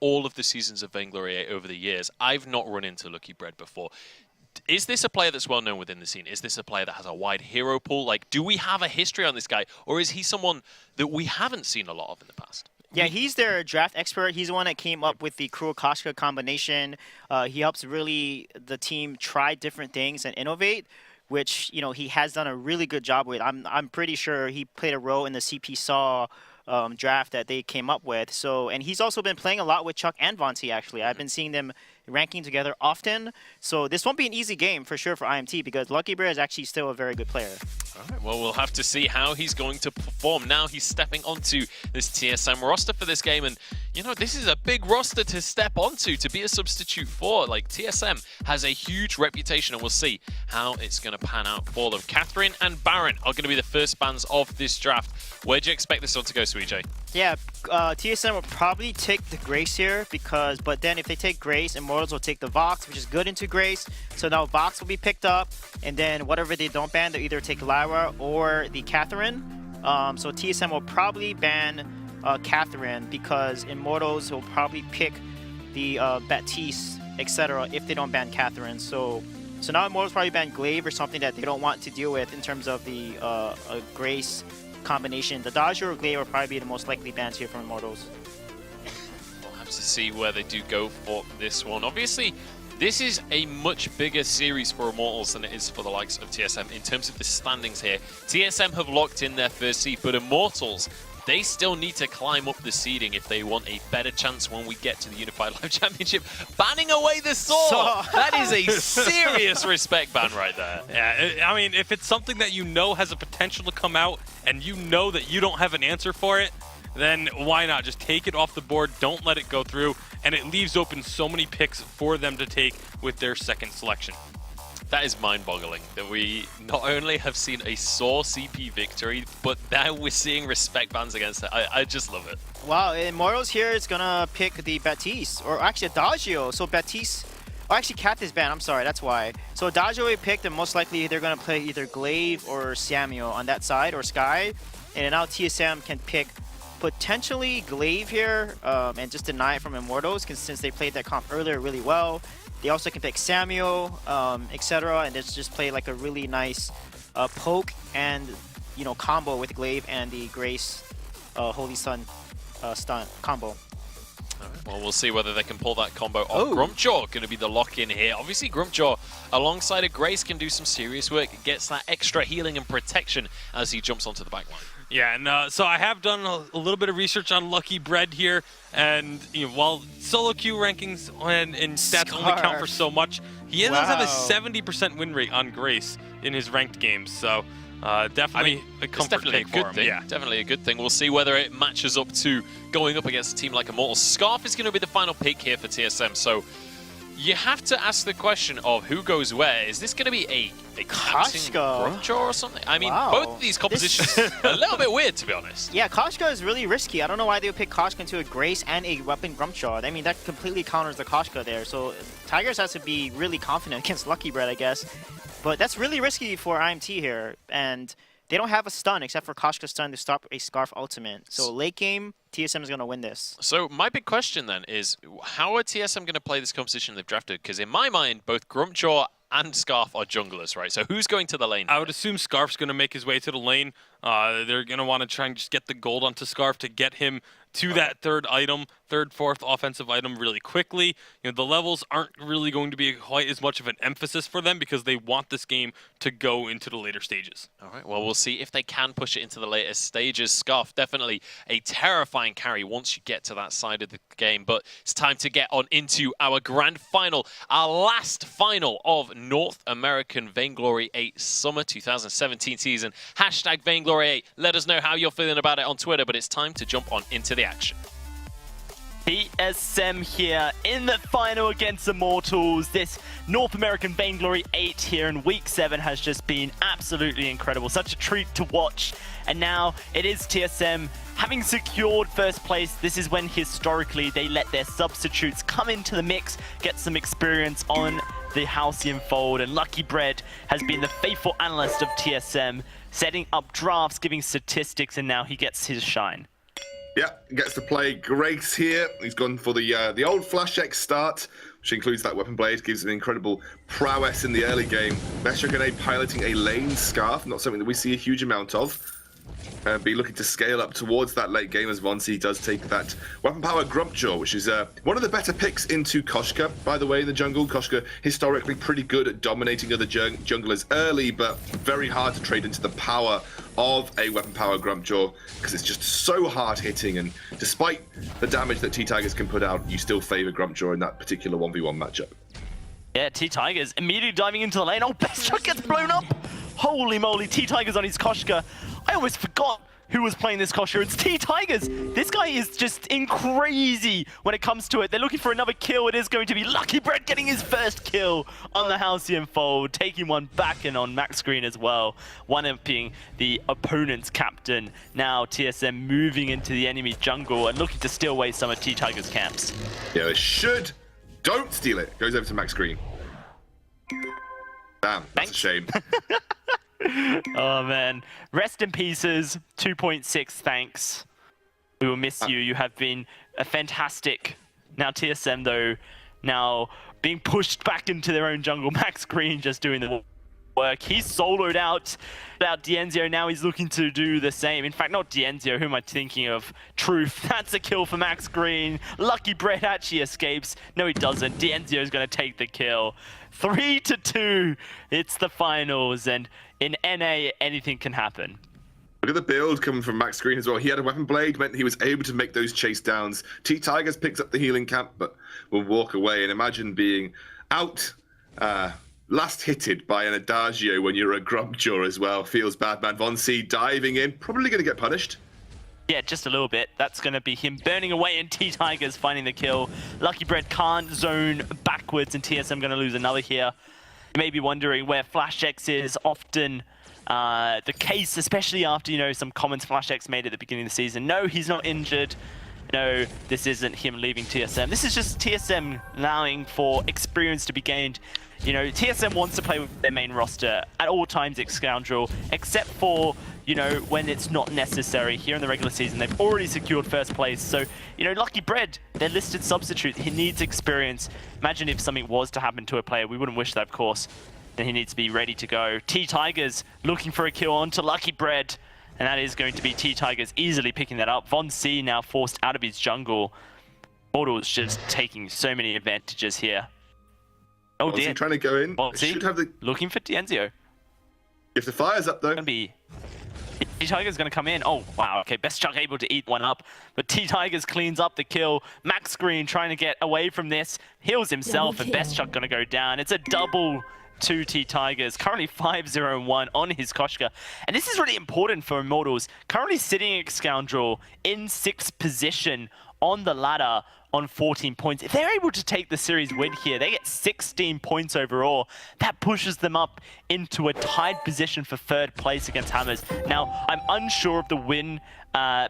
all of the seasons of Vainglory8 over the years, I've not run into Lucky Bread before. Is this a player that's well known within the scene? Is this a player that has a wide hero pool? Like, do we have a history on this guy, or is he someone that we haven't seen a lot of in the past? Yeah, he's their draft expert. He's the one that came up with the Cruel Koshka combination. He helps really the team try different things and innovate, which, you know, he has done a really good job with. I'm pretty sure he played a role in the CP Saw draft that they came up with. So, and he's also been playing a lot with Chuck and Vontae, actually. I've been seeing them ranking together often. So this won't be an easy game for sure for IMT, because Lucky Bread is actually still a very good player. All right, well, we'll have to see how he's going to perform. Now he's stepping onto this TSM roster for this game, and you know, this is a big roster to step onto, to be a substitute for. Like, TSM has a huge reputation, and we'll see how it's going to pan out for them. Catherine and Baron are going to be the first bans of this draft. Where do you expect this one to go, Suijay? Yeah, TSM will probably take the Grace here, but then if they take Grace, Immortals will take the Vox, which is good into Grace. So now Vox will be picked up, and then whatever they don't ban, they'll either take Lyra or the Catherine. So TSM will probably ban Catherine, because Immortals will probably pick the Baptiste, etc. if they don't ban Catherine. So now Immortals probably ban Glaive or something that they don't want to deal with in terms of the Grace combination. The Dodger or Glaive will probably be the most likely bans here from Immortals. We'll have to see where they do go for this one. Obviously, this is a much bigger series for Immortals than it is for the likes of TSM in terms of the standings here. TSM have locked in their first seed, but Immortals, they still need to climb up the seeding if they want a better chance when we get to the Unified Live Championship. Banning away the Saw! That is a serious respect ban right there. Yeah, I mean, if it's something that you know has a potential to come out and you know that you don't have an answer for it, then why not? Just take it off the board, don't let it go through, and it leaves open so many picks for them to take with their second selection. That is mind-boggling that we not only have seen a Saw CP victory, but now we're seeing respect bans against it. I just love it. Wow, Immortals here is gonna pick the Baptiste, or actually Adagio. So Baptiste, oh, actually Cat is banned, I'm sorry, that's why. So Adagio we picked, and most likely they're gonna play either Glaive or Samuel on that side, or Sky. And now TSM can pick potentially Glaive here, and just deny it from Immortals, since they played that comp earlier really well. They also can pick Samuel, etc., and just play like a really nice poke and, you know, combo with Glaive and the Grace Holy Sun stun combo. All right, well, we'll see whether they can pull that combo off. Grumpjaw going to be the lock-in here. Obviously, Grumpjaw, alongside a Grace, can do some serious work. It gets that extra healing and protection as he jumps onto the backline. Yeah, and so I have done a little bit of research on Lucky Bread here, and you know, while solo queue rankings and stats only count for so much, he does have a 70% win rate on Grace in his ranked games, so definitely a comfort take for him. Yeah, definitely a good thing. We'll see whether it matches up to going up against a team like Immortals. Scarf is going to be the final pick here for TSM, so you have to ask the question of who goes where. Is this going to be a Koshka Grumpjaw or something? I mean, both of these compositions are a little bit weird, to be honest. Yeah, Koshka is really risky. I don't know why they would pick Koshka into a Grace and a weapon Grumpjaw. I mean, that completely counters the Koshka there. So Tigers has to be really confident against Lucky Bread, I guess. But that's really risky for IMT here. And they don't have a stun except for Koshka's stun to stop a Scarf ultimate. So late game, TSM is going to win this. So my big question then is, how are TSM going to play this composition they've drafted? Because in my mind, both Grumpjaw and Scarf are junglers, right? So who's going to the lane? I would assume Scarf's going to make his way to the lane. They're going to want to try and just get the gold onto Scarf to get him to that third, fourth offensive item really quickly. You know, the levels aren't really going to be quite as much of an emphasis for them because they want this game to go into the later stages. All right, well, we'll see if they can push it into the later stages. Scarf, definitely a terrifying carry once you get to that side of the game, but it's time to get on into our grand final, our last final of North American Vainglory8 Summer 2017 season. Hashtag Vainglory8. Let us know how you're feeling about it on Twitter, but it's time to jump on into the action. TSM here in the final against Immortals. This North American Vainglory8 here in Week 7 has just been absolutely incredible. Such a treat to watch. And now it is TSM having secured first place. This is when historically they let their substitutes come into the mix, get some experience on the Halcyon Fold. And Lucky Bread has been the faithful analyst of TSM, setting up drafts, giving statistics, and now he gets his shine. Yeah, gets to play Grace here. He's gone for the old Flash X start, which includes that weapon blade, gives an incredible prowess in the early game. Vainglory8 piloting a lane scarf, not something that we see a huge amount of. Be looking to scale up towards that late game as Vonsi does take that weapon power Grumpjaw, which is one of the better picks into Koshka, by the way, in the jungle. Koshka historically pretty good at dominating other junglers early, but very hard to trade into the power of a weapon power Grumpjaw because it's just so hard hitting, and despite the damage that T-Tigers can put out, you still favor Grumpjaw in that particular 1v1 matchup. Yeah, T-Tigers immediately diving into the lane. Oh, Best Shot gets blown up! Holy moly, T-Tigers on his Koshka. I almost forgot who was playing this Koshka. It's T-Tigers. This guy is just crazy when it comes to it. They're looking for another kill. It is going to be Lucky Bread getting his first kill on the Halcyon Fold, taking one back in on Max Green as well. One of being the opponent's captain. Now TSM moving into the enemy jungle and looking to steal away some of T-Tigers' camps. Yeah, they should. Don't steal it. Goes over to Max Green. Damn, that's a shame. Oh man, rest in pieces. 2.6 thanks. We will miss you. You have been a fantastic. Now TSM though, now being pushed back into their own jungle. Max Green just doing the work. He's soloed out Dienzio. Now he's looking to do the same. In fact, not Dienzio. Who am I thinking of? Truth. That's a kill for Max Green. Lucky Bread actually escapes. No, he doesn't. Dienzio is going to take the kill. 3-2. It's the finals, and in NA, anything can happen. Look at the build coming from Max Green as well. He had a weapon blade, meant he was able to make those chase downs. T-Tigers picks up the healing camp, but will walk away. And imagine being out, last hitted by an Adagio when you're a Grumpjaw as well. Feels bad, man. Vonsi diving in, probably going to get punished. Yeah, just a little bit. That's going to be him burning away and T-Tigers finding the kill. Lucky Bread can't zone backwards and TSM going to lose another here. You may be wondering where Flash X is. Often the case, especially after, you know, some comments Flash X made at the beginning of the season. No, he's not injured. No, this isn't him leaving TSM. This is just TSM allowing for experience to be gained. You know, TSM wants to play with their main roster at all times, Scoundrel, except for, you know, when it's not necessary. Here in the regular season, they've already secured first place. So, you know, Lucky Bread, their listed substitute, he needs experience. Imagine if something was to happen to a player. We wouldn't wish that, of course. Then he needs to be ready to go. T-Tigers looking for a kill onto Lucky Bread. And that is going to be T-Tigers easily picking that up. Von C now forced out of his jungle. Immortals just taking so many advantages here. Oh dear. Trying to go in. Should have the... Looking for Dienzio. If the fire's up though. Gonna be... T-Tigers gonna come in. Oh wow, okay, Best Chuck able to eat one up. But T-Tigers cleans up the kill. Max Green trying to get away from this. Heals himself and Best Chuck gonna go down. It's a double to T-Tigers. Currently 5-0-1 on his Koshka. And this is really important for Immortals. Currently sitting at Scoundrel in 6th position on the ladder on 14 points. If they're able to take the series win here, they get 16 points overall. That pushes them up into a tied position for 3rd place against Hammers. Now, I'm unsure of the win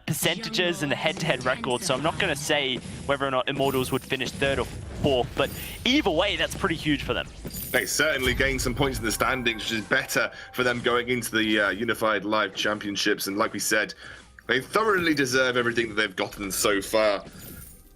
percentages and the head-to-head record, so I'm not going to say whether or not Immortals would finish 3rd or 4th, but either way, that's pretty huge for them. They certainly gained some points in the standings, which is better for them going into the Unified Live Championships, and like we said, they thoroughly deserve everything that they've gotten so far.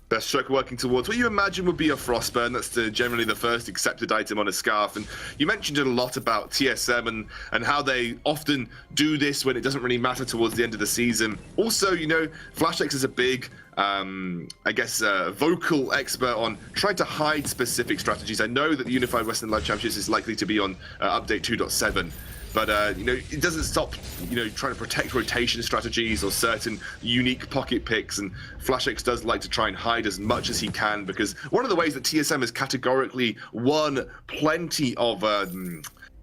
Best Struck working towards what you imagine would be a Frostburn. That's generally the first accepted item on a scarf. And you mentioned it a lot about TSM and how they often do this when it doesn't really matter towards the end of the season. Also, you know, Flash X is a big, I guess, vocal expert on trying to hide specific strategies. I know that the Unified Western Live Championships is likely to be on update 2.7. But, you know, it doesn't stop, you know, trying to protect rotation strategies or certain unique pocket picks. And Flash X does like to try and hide as much as he can, because one of the ways that TSM has categorically won plenty of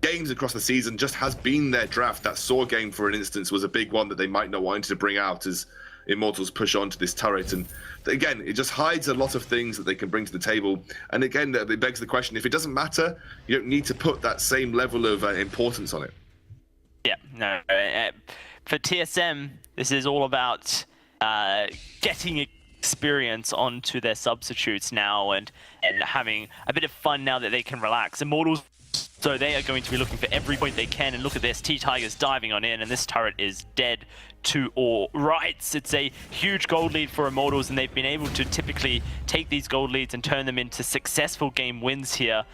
games across the season just has been their draft. That Saw game, for an instance, was a big one that they might not want to bring out as Immortals push onto this turret. And again, it just hides a lot of things that they can bring to the table. And again, it begs the question, if it doesn't matter, you don't need to put that same level of importance on it. Yeah, no. For TSM, this is all about getting experience onto their substitutes now and having a bit of fun now that they can relax. Immortals, so they are going to be looking for every point they can. And look at this, T-Tigers diving on in, and this turret is dead to all rights. It's a huge gold lead for Immortals, and they've been able to typically take these gold leads and turn them into successful game wins here.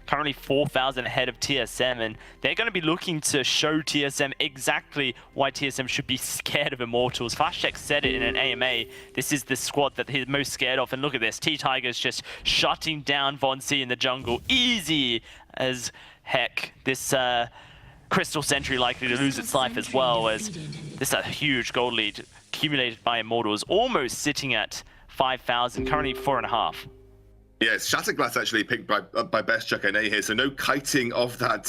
Currently 4,000 ahead of TSM, and they're going to be looking to show TSM exactly why TSM should be scared of Immortals. FastCheck said it in an AMA. This is the squad that he's most scared of, and look at this. T-Tiger's just shutting down Von C in the jungle. Easy as heck. This Crystal Sentry likely to lose its life as well, as this is a huge gold lead accumulated by Immortals, almost sitting at 5,000, currently 4.5. Yes, Shatterglass actually picked by Best Chuck NA here, so no kiting of that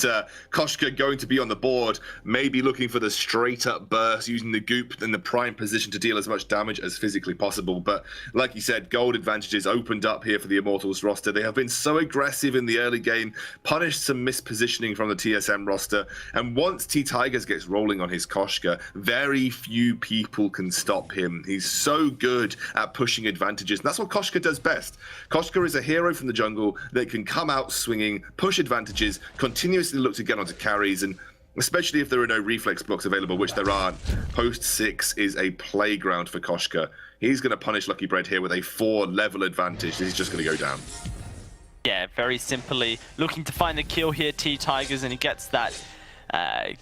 Koshka going to be on the board, maybe looking for the straight up burst, using the goop in the prime position to deal as much damage as physically possible. But like you said, gold advantages opened up here for the Immortals roster. They have been so aggressive in the early game, punished some mispositioning from the TSM roster, and once T-Tigers gets rolling on his Koshka, very few people can stop him. He's so good at pushing advantages, and that's what Koshka does best. Koshka is a hero from the jungle that can come out swinging, push advantages, continuously look to get onto carries, and especially if there are no reflex blocks available, which there aren't, post 6 is a playground for Koshka. He's going to punish Lucky Bread here with a 4-level advantage. He's just going to go down. Yeah, very simply looking to find the kill here, T-Tigers, and he gets that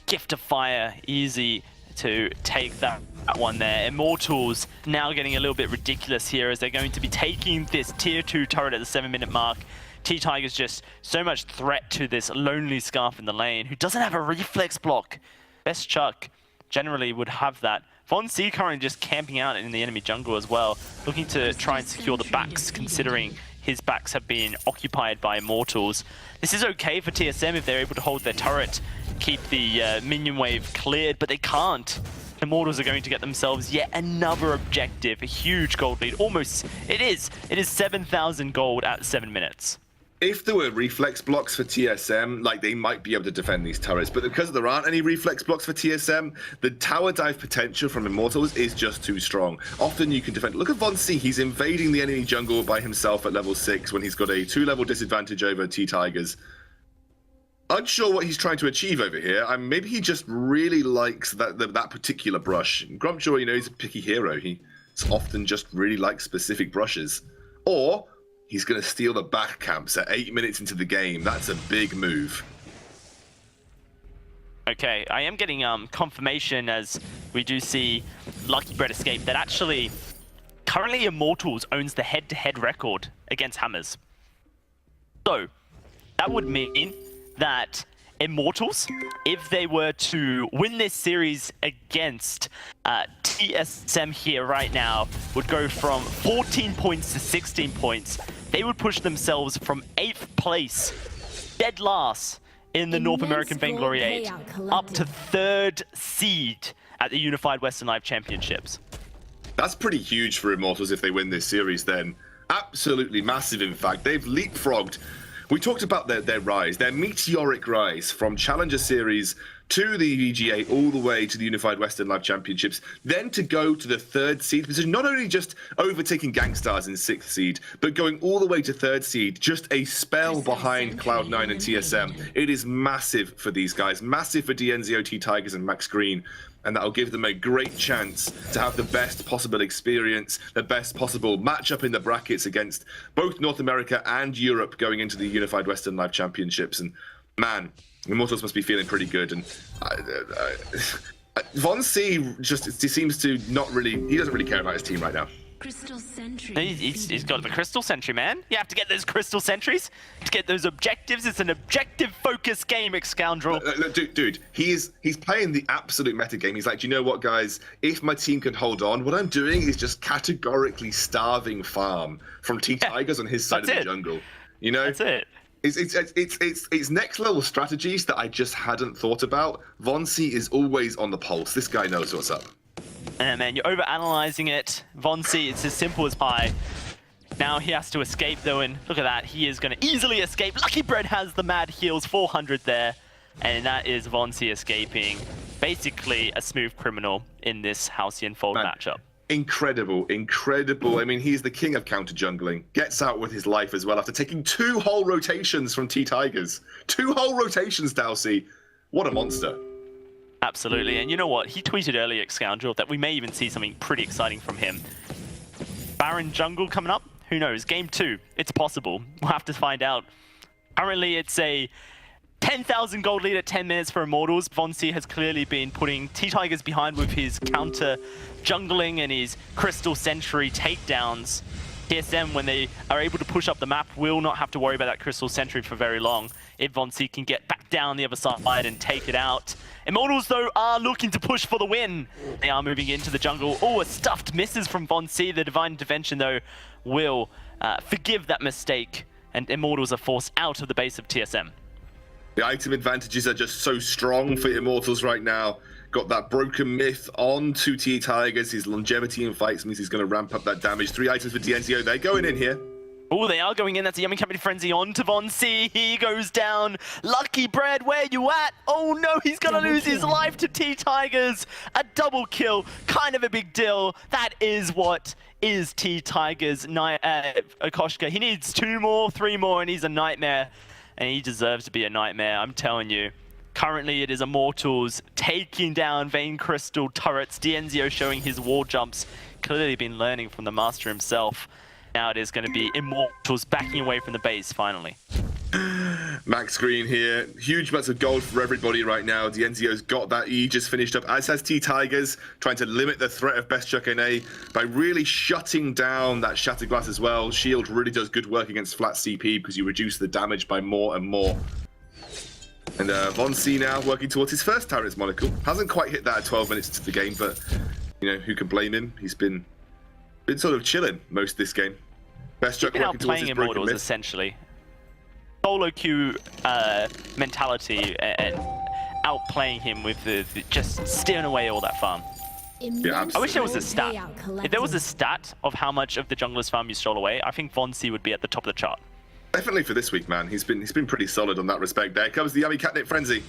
gift of fire easy to take that one there. Immortals now getting a little bit ridiculous here, as they're going to be taking this tier 2 turret at the 7-minute mark. T-Tiger's just so much threat to this lonely Scarf in the lane, who doesn't have a reflex block. Best Chuck generally would have that. Von C currently just camping out in the enemy jungle as well, looking to try and secure the backs, considering his backs have been occupied by Immortals. This is okay for TSM if they're able to hold their turret, keep the minion wave cleared, but they can't. Immortals are going to get themselves yet another objective, a huge gold lead. Almost, it is 7,000 gold at 7 minutes. If there were reflex blocks for TSM, like, they might be able to defend these turrets, but because there aren't any reflex blocks for TSM, the tower dive potential from Immortals is just too strong. Often you can defend. Look at Von C, he's invading the enemy jungle by himself at level 6 when he's got a 2-level disadvantage over T-Tigers. Unsure what he's trying to achieve over here. Maybe he just really likes that particular brush. Grumpjaw, you know, he's a picky hero. He often just really likes specific brushes. Or he's going to steal the back camps at 8 minutes into the game. That's a big move. Okay, I am getting confirmation as we do see Lucky Bread escape that actually currently Immortals owns the head-to-head record against Hammers. So that would mean that Immortals, if they were to win this series against TSM here right now, would go from 14 points to 16 points. They would push themselves from 8th place, dead last in the North American Vainglory8, up to 3rd seed at the Unified Western Live Championships. That's pretty huge for Immortals if they win this series then. Absolutely massive, in fact. They've leapfrogged. We talked about their rise, their meteoric rise from Challenger Series to the VGA all the way to the Unified Western Live Championships, then to go to the 3rd seed position, not only just overtaking Gangstars in 6th seed, but going all the way to 3rd seed, just a spell behind Cloud9 and TSM. It is massive for these guys, massive for DNZO, T-Tigers and Max Green, and that'll give them a great chance to have the best possible experience, the best possible matchup in the brackets against both North America and Europe going into the Unified Western Live Championships. And man, Immortals must be feeling pretty good. And Von C just seems to not really, he doesn't really care about his team right now. Crystal Sentry. He's got the Crystal Sentry, man. You have to get those Crystal Sentries to get those objectives. It's an objective-focused game, scoundrel. Dude, he's playing the absolute meta game. He's like, do you know what, guys? If my team can hold on, what I'm doing is just categorically starving farm from T-Tigers on his side of the jungle. You know? That's it. It's next level strategies that I just hadn't thought about. Von C is always on the pulse. This guy knows what's up. And man, you're over-analyzing it. Von C, it's as simple as pie. Now he has to escape though, and look at that. He is going to easily escape. Lucky Bread has the mad heals, 400 there. And that is Von C escaping. Basically a smooth criminal in this Halcyon Fold matchup. Incredible, incredible. I mean, he's the king of counter jungling. Gets out with his life as well after taking 2 whole rotations from T-Tigers. 2 whole rotations, Dowsey. What a monster. Absolutely. And you know what? He tweeted earlier, Scoundrel, that we may even see something pretty exciting from him. Baron jungle coming up? Who knows? Game 2. It's possible. We'll have to find out. Currently, it's a 10,000 gold lead at 10 minutes for Immortals. Vonsi has clearly been putting T-Tigers behind with his counter jungling and his Crystal Sentry takedowns. TSM, when they are able to push up the map, will not have to worry about that Crystal Sentry for very long if Vonsi can get back down the other side and take it out. Immortals, though, are looking to push for the win. They are moving into the jungle. Oh, a stuffed misses from Vonsi. The Divine Intervention, though, will forgive that mistake, and Immortals are forced out of the base of TSM. The item advantages are just so strong for Immortals right now. Got that Broken Myth on to T-Tigers. His longevity in fights means he's going to ramp up that damage. 3 items for DNZO. They're going in here. Oh, they are going in. That's a Yummy Company Frenzy on to Vonsi. He goes down. Lucky Bread, where you at? Oh no, he's going to lose his life to T-Tigers. A double kill. Kind of a big deal. That is what is T-Tigers' Akoshka. He needs 2 more, 3 more, and he's a nightmare. And he deserves to be a nightmare, I'm telling you. Currently, it is Immortals taking down Vayne Crystal turrets. DNZO showing his wall jumps. Clearly been learning from the master himself. Now it is going to be Immortals backing away from the base, finally. Max Green here. Huge amounts of gold for everybody right now. DNZO's got that E just finished up, as has T-Tigers, trying to limit the threat of Best Chuck NA by really shutting down that Shattered Glass as well. Shield really does good work against flat CP because you reduce the damage by more and more. And Vonsi now working towards his first Tyrant's Monocle. Hasn't quite hit that at 12 minutes into the game, but, you know, who can blame him? He's been sort of chilling most of this game. Best Chuck working towards his Broken Immortals, Myth. essentially. Solo queue mentality and outplaying him with the just stealing away all that farm. Yeah, I wish there was a stat. If there was a stat of how much of the jungler's farm you stole away, I think Vonsi would be at the top of the chart. Definitely for this week, man. He's been pretty solid on that respect. There comes the Yummy Catnip Frenzy.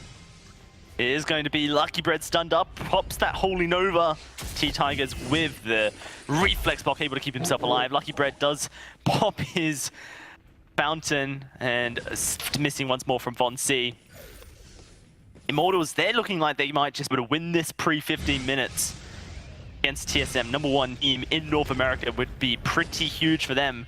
It is going to be Lucky Bread stunned up, pops that Holy Nova. T-Tigers with the reflex block, able to keep himself alive. Lucky Bread does pop his fountain and missing once more from Vonsi. Immortals, they're looking like they might just be able to win this pre-15 minutes against TSM. #1 team in North America would be pretty huge for them.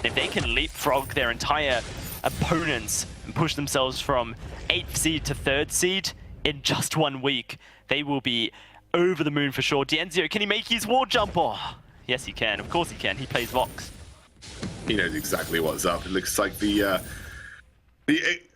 If they can leapfrog their entire opponents and push themselves from 8th seed to 3rd seed in just 1 week, they will be over the moon for sure. DNZO, can he make his wall jump? Oh, yes he can. Of course he can. He plays Vox. He knows exactly what's up. It looks like the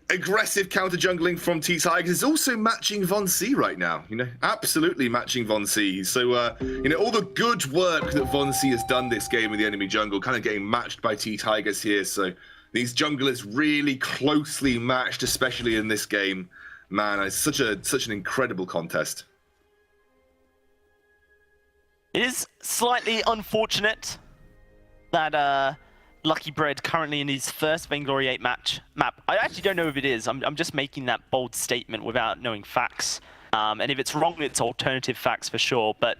aggressive counter jungling from T-Tigers is also matching Vonsi right now. You know, absolutely matching Vonsi. So, you know, all the good work that Vonsi has done this game with the enemy jungle, kind of getting matched by T-Tigers here. So these junglers really closely matched, especially in this game. Man, it's such an incredible contest. It is slightly unfortunate that Lucky Bread currently in his first Vainglory8 map. I actually don't know if it is. I'm just making that bold statement without knowing facts. And if it's wrong, it's alternative facts for sure. But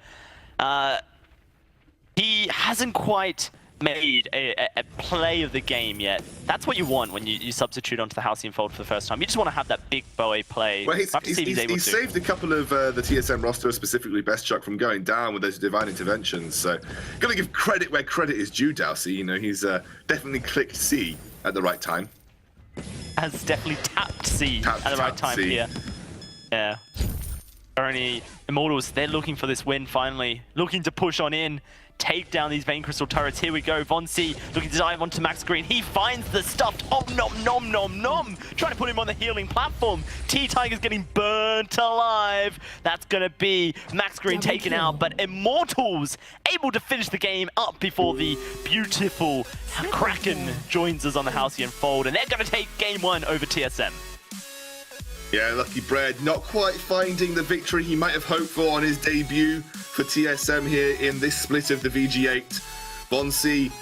he hasn't quite made a play of the game yet. That's what you want when you substitute onto the Halcyon Fold for the first time. You just want to have that big boy play. Well, he's saved a couple of the TSM roster, specifically Best Chuck, from going down with those divine interventions. So, got to give credit where credit is due, Dowsey. You know, he's definitely clicked C at the right time. Has definitely tapped C at the right time here. Yeah. Currently, Immortals, they're looking for this win finally. Looking to push on in. Take down these Vayne Crystal turrets. Here we go. Vonsi looking to dive onto Max Green. He finds the stuffed. Oh, nom, nom. Trying to put him on the healing platform. T-Tiger's getting burnt alive. That's going to be Max Green taken out. But Immortals able to finish the game up before the beautiful Kraken joins us on the Halcyon Fold. And they're going to take game 1 over TSM. Yeah, Lucky Bread not quite finding the victory he might have hoped for on his debut for TSM here in this split of the VG8. Vonsi,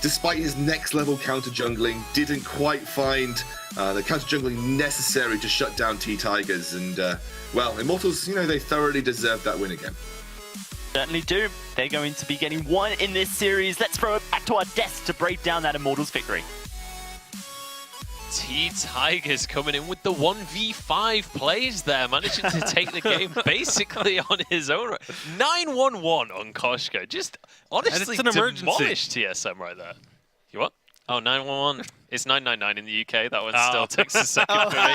despite his next level counter jungling, didn't quite find the counter jungling necessary to shut down T-Tigers. And, well, Immortals, you know, they thoroughly deserve that win again. Certainly do. They're going to be getting 1 in this series. Let's throw it back to our desk to break down that Immortals victory. Tigers coming in with the 1v5 plays there, managing to take the game basically on his own. 9-1-1 on Koshka. Just honestly an emergency. demolished TSM right there. You what? Oh, 9-1-1. It's 9-9-9 in the UK. That one still takes a second for me.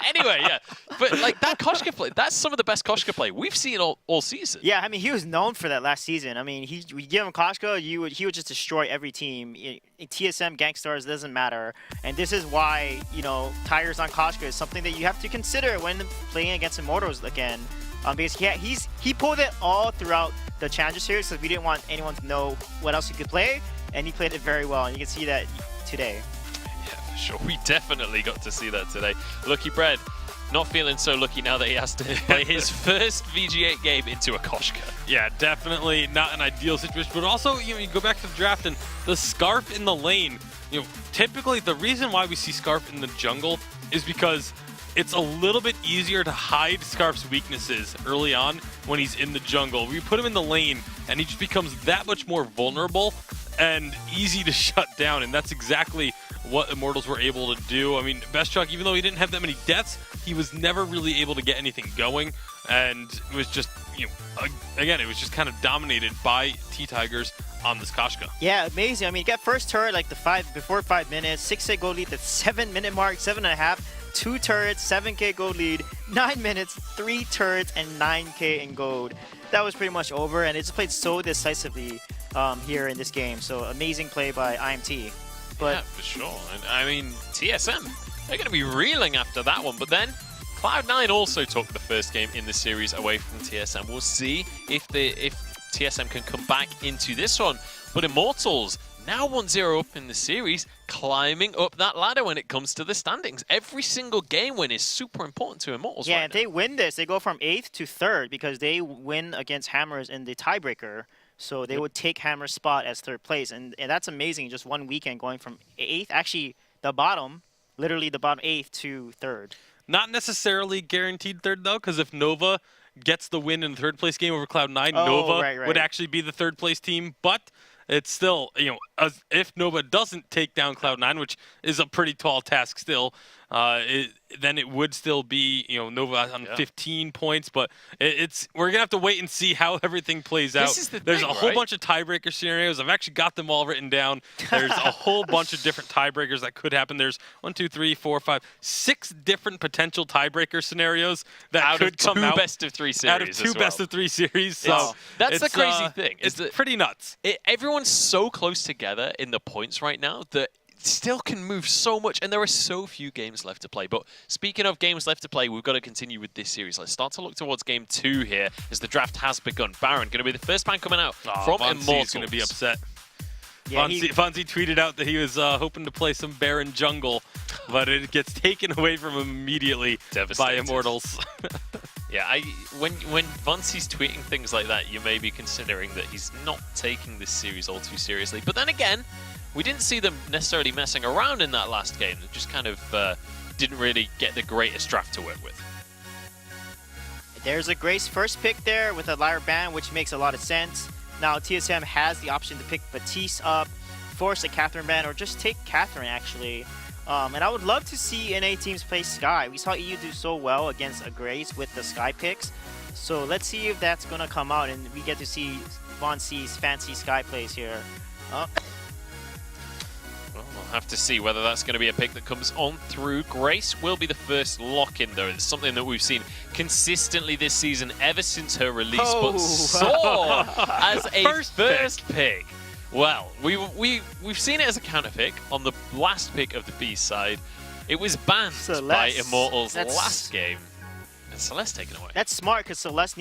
Anyway, yeah. But like that Koshka play, that's some of the best Koshka play we've seen all season. Yeah, I mean, he was known for that last season. I mean, we give him Koshka, he would just destroy every team. TSM, Gangstars, doesn't matter. And this is why, you know, Tigers on Koshka is something that you have to consider when playing against Immortals again. Because he pulled it all throughout the Challenger Series because we didn't want anyone to know what else he could play. And he played it very well, and you can see that today. Yeah, for sure. We definitely got to see that today. Lucky Bread, not feeling so lucky now that he has to play his first VG8 game into a Koshka. Yeah, definitely not an ideal situation. But also, you know, you go back to the draft and the Scarf in the lane. You know, typically the reason why we see Scarf in the jungle is because it's a little bit easier to hide Scarf's weaknesses early on when he's in the jungle. We put him in the lane, and he just becomes that much more vulnerable and easy to shut down, and that's exactly what Immortals were able to do. I mean, Bestchuck, even though he didn't have that many deaths, he was never really able to get anything going, and it was just, you know, again, it was just kind of dominated by T-Tigers on this Koshka. Yeah, amazing. I mean, get first turret like before 5 minutes, 6K gold lead, the 7-minute mark, 7.5, 2 turrets, 7K gold lead, 9 minutes, 3 turrets, and 9K in gold. That was pretty much over, and it just played so decisively here in this game. So amazing play by IMT. But yeah, for sure. And I mean, TSM, they're going to be reeling after that one. But then Cloud9 also took the first game in the series away from TSM. We'll see if TSM can come back into this one. But Immortals, now 1-0 up in the series, climbing up that ladder when it comes to the standings. Every single game win is super important to Immortals. yeah, right if they win this, they go from 8th to 3rd because they win against Hammers in the tiebreaker. So they would take Hammer's spot as 3rd place. And that's amazing, just one weekend going from 8th, actually the bottom, literally the bottom 8th to 3rd. Not necessarily guaranteed 3rd, though, because if Nova gets the win in the 3rd place game over Cloud9, Nova would actually be the 3rd place team. But it's still, you know, if Nova doesn't take down Cloud9, which is a pretty tall task still, then it would still be, you know, Nova on 15 points. But we're going to have to wait and see how everything plays out. There's a whole bunch of tiebreaker scenarios. I've actually got them all written down. There's a whole bunch of different tiebreakers that could happen. There's 1, 2, 3, 4, 5, 6 different potential tiebreaker scenarios that could come out. Out of 2 best-of-3 series. Out of 2 best-of-3 series. So that's the crazy thing. It's pretty nuts. Everyone's so close together in the points right now that still can move so much, and there are so few games left to play. But speaking of games left to play, we've got to continue with this series. Let's start to look towards game 2 here as the draft has begun. Baron going to be the first man coming out from Immortals. Going to be upset. Yeah, Fonzie tweeted out that he was hoping to play some Baron jungle, but it gets taken away from him immediately by Immortals. Yeah, when Fonzie's tweeting things like that, you may be considering that he's not taking this series all too seriously. But then again, we didn't see them necessarily messing around in that last game. They just kind of didn't really get the greatest draft to work with. There's a Grace first pick there with a Lyra ban, which makes a lot of sense. Now TSM has the option to pick Batiste up, force a Catherine ban, or just take Catherine actually. And I would love to see NA teams play Sky. We saw EU do so well against a Grace with the Sky picks. So let's see if that's going to come out and we get to see Von C's fancy Sky plays here. Well, we'll have to see whether that's going to be a pick that comes on through. Grace will be the first lock-in, though. It's something that we've seen consistently this season ever since her release, but saw as a first pick. Well, we've seen it as a counter pick on the last pick of the B side. It was banned by Immortals last game. And Celeste taken away. That's smart because Celeste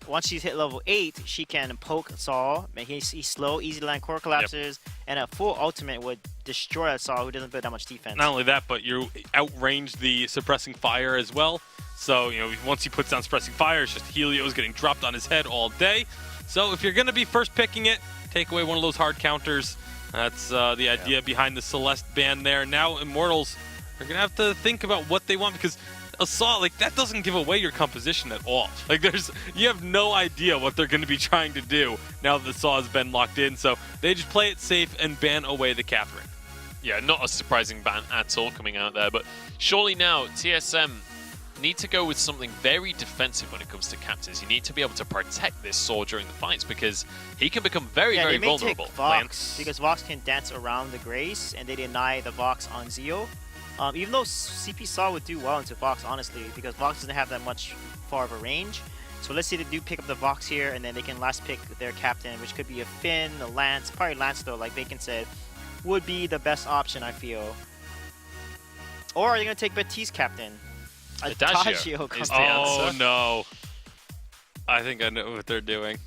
once she's hit level 8, she can poke Saul. He's slow, easy to land core collapses, and a full ultimate would destroy a Saul who doesn't put that much defense. Not only that, but you outrange the suppressing fire as well. So, you know, once he puts down suppressing fire, it's just Helios getting dropped on his head all day. So if you're going to be first picking it, take away one of those hard counters. That's the idea behind the Celeste ban there. Now Immortals are going to have to think about what they want because Assault, like, that doesn't give away your composition at all. Like, you have no idea what they're going to be trying to do now that the Saw has been locked in. So they just play it safe and ban away the Catherine. Yeah, not a surprising ban at all coming out there, but surely now TSM need to go with something very defensive when it comes to captains. You need to be able to protect this Saw during the fights because he can become very, very they may vulnerable. take Vox, because Vox can dance around the Grace, and they deny the Vox on Zeo. Even though CP Saw would do well into Vox, honestly, because Vox doesn't have that much far of a range. So let's say they do pick up the Vox here, and then they can last pick their captain, which could be a Finn, a Lance. Probably Lance, though, like Bacon said, would be the best option, I feel. Or are they going to take Baptiste captain? Adagio comes is the in. answer. Oh no. I think I know what they're doing.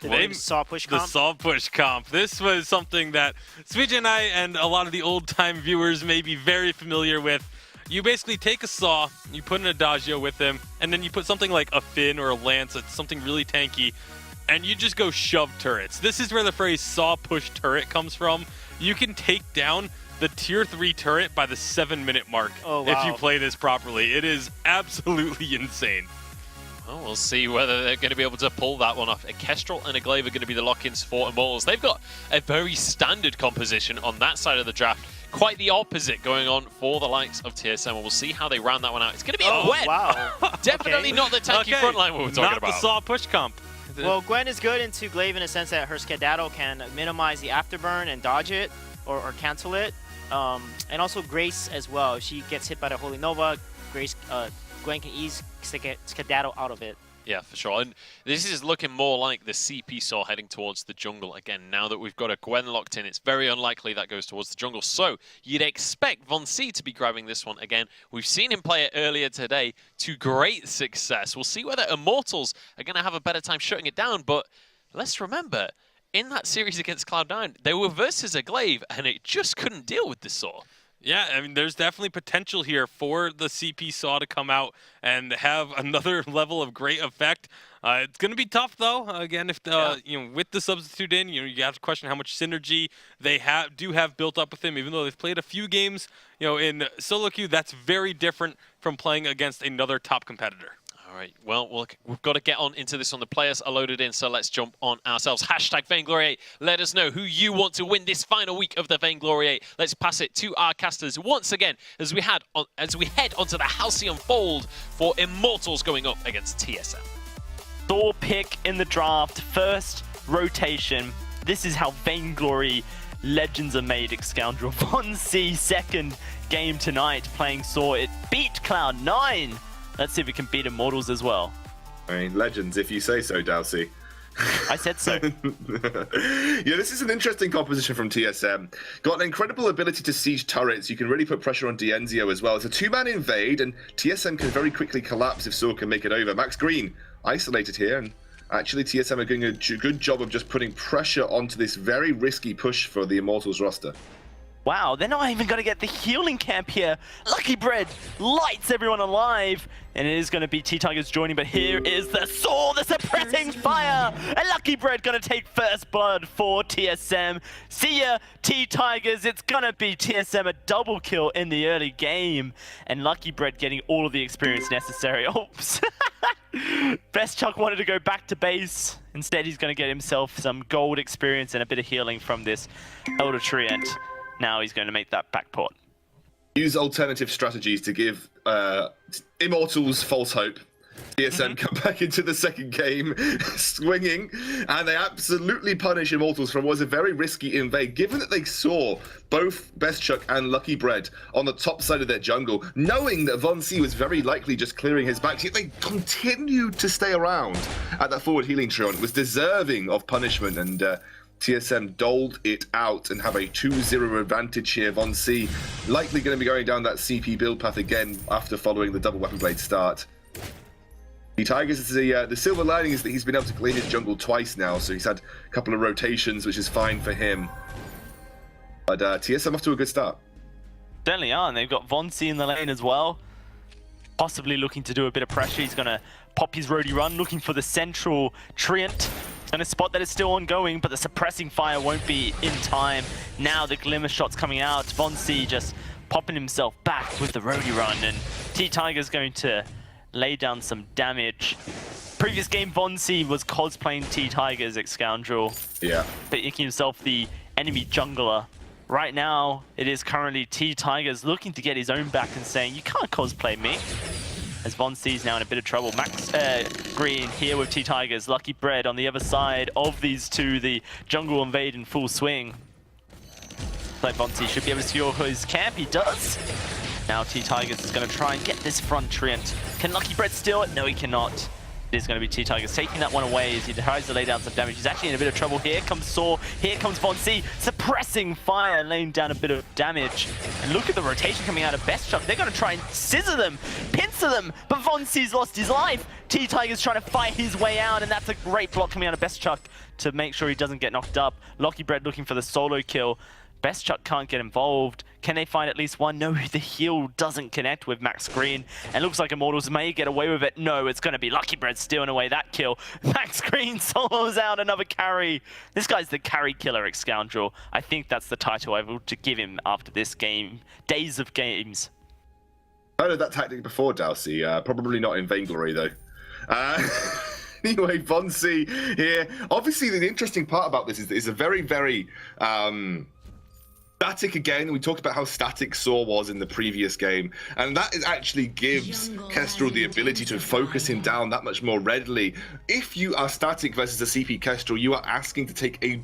They saw push comp. The saw push comp. This was something that Switch and I and a lot of the old-time viewers may be very familiar with. You basically take a Saw, you put an Adagio with him, and then you put something like a Finn or a Lance, that's something really tanky, and you just go shove turrets. This is where the phrase Saw push turret comes from. You can take down the tier 3 turret by the 7-minute mark if you play this properly. It is absolutely insane. Well, we'll see whether they're going to be able to pull that one off. A Kestrel and a Glaive are going to be the lock-ins for Immortals. They've got a very standard composition on that side of the draft. Quite the opposite going on for the likes of TSM. And we'll see how they round that one out. It's going to be a Gwen. Wow. Definitely not the tanky frontline we were talking about. Not the Saw push comp. Well, Gwen is good into Glaive in a sense that her Skedaddle can minimize the afterburn and dodge it or cancel it. And also Grace as well. If she gets hit by the Holy Nova, Gwen can ease Skedaddle out of it. Yeah, for sure. And this is looking more like the CP Saw heading towards the jungle. Again, now that we've got a Gwen locked in, it's very unlikely that goes towards the jungle. So you'd expect Von C to be grabbing this one again. We've seen him play it earlier today to great success. We'll see whether Immortals are going to have a better time shutting it down. But let's remember, in that series against Cloud9, they were versus a Glaive, and it just couldn't deal with the Saw. Yeah, I mean, there's definitely potential here for the CP Saw to come out and have another level of great effect. It's going to be tough, though. Again, if with the substitute in, you have to question how much synergy they do have built up with him. Even though they've played a few games, in solo queue, that's very different from playing against another top competitor. All right, well, we've got to get on into this one. The players are loaded in, so let's jump on ourselves. Hashtag Vainglory8. Let us know who you want to win this final week of the Vainglory8. Let's pass it to our casters once again as we head onto the Halcyon Fold for Immortals going up against TSM. Thor pick in the draft, first rotation. This is how Vainglory legends are made, Scoundrel. Von C, second game tonight playing Saw. It beat Cloud9. Let's see if we can beat Immortals as well. I mean, legends, if you say so, Dowsy. I said so. Yeah, this is an interesting composition from TSM. Got an incredible ability to siege turrets. You can really put pressure on Dienzio as well. It's a two-man invade, and TSM can very quickly collapse if Saw can make it over. Max Green isolated here, and actually TSM are doing a good job of just putting pressure onto this very risky push for the Immortals roster. Wow, they're not even going to get the healing camp here. Lucky Bread lights everyone alive. And it is going to be T-Tigers joining, but here is the Saw, the suppressing fire. And Lucky Bread going to take first blood for TSM. See ya, T-Tigers. It's going to be TSM a double kill in the early game. And Lucky Bread getting all of the experience necessary. Oops. Best Chuck wanted to go back to base. Instead, he's going to get himself some gold experience and a bit of healing from this Elder Treant. Now he's going to make that back port. Use alternative strategies to give Immortals false hope. TSM come back into the second game swinging, and they absolutely punish Immortals from what was a very risky invade, given that they saw both Best Chuck and Lucky Bread on the top side of their jungle, knowing that Von C was very likely just clearing his back, yet they continued to stay around at that forward healing tree. It was deserving of punishment, and TSM doled it out and have a 2-0 advantage here. Von C likely going to be going down that CP build path again after following the double weapon blade start. The Tigers, the silver lining is that he's been able to clean his jungle twice now, so he's had a couple of rotations, which is fine for him. But TSM off to a good start. Certainly are, and they've got Von C in the lane as well. Possibly looking to do a bit of pressure. He's going to pop his roadie run, looking for the central Treant. And a spot that is still ongoing, but the suppressing fire won't be in time. Now the glimmer shot's coming out. Von C just popping himself back with the roadie run, and T-Tiger's going to lay down some damage. Previous game, Von C was cosplaying T-Tigers, Scoundrel. Yeah. Making himself the enemy jungler. Right now, it is currently T-Tigers looking to get his own back and saying, you can't cosplay me. As Von C's now in a bit of trouble. Max Green here with T-Tigers. Lucky Bread on the other side of these two. The jungle invade in full swing. Like Von C should be able to secure his camp. He does. Now T-Tigers is going to try and get this front treant. Can Lucky Bread steal it? No, he cannot. It is going to be T-Tigers taking that one away as he tries to lay down some damage. He's actually in a bit of trouble. Here comes Saw. Here comes Von C. Suppressing fire, laying down a bit of damage. And look at the rotation coming out of Best Chuck. They're going to try and scissor them, pincer them. But Von C's lost his life. T-Tigers trying to fight his way out. And that's a great block coming out of Best Chuck to make sure he doesn't get knocked up. Lucky Bread looking for the solo kill. Best Chuck can't get involved. Can they find at least one? No, the heal doesn't connect with Max Green. And looks like Immortals may get away with it. No, it's going to be Lucky Bread stealing away that kill. Max Green solos out another carry. This guy's the carry killer, ex-scoundrel. I think that's the title I will to give him after this game. Days of games. I heard of that tactic before, Dowsey. Probably not in Vainglory, though. Anyway, Von C here. Obviously, the interesting part about this is a very, very... static again. We talked about how static Saw was in the previous game, and that actually gives Kestrel the ability to focus him down that much more readily. If you are static versus a CP Kestrel, you are asking to take a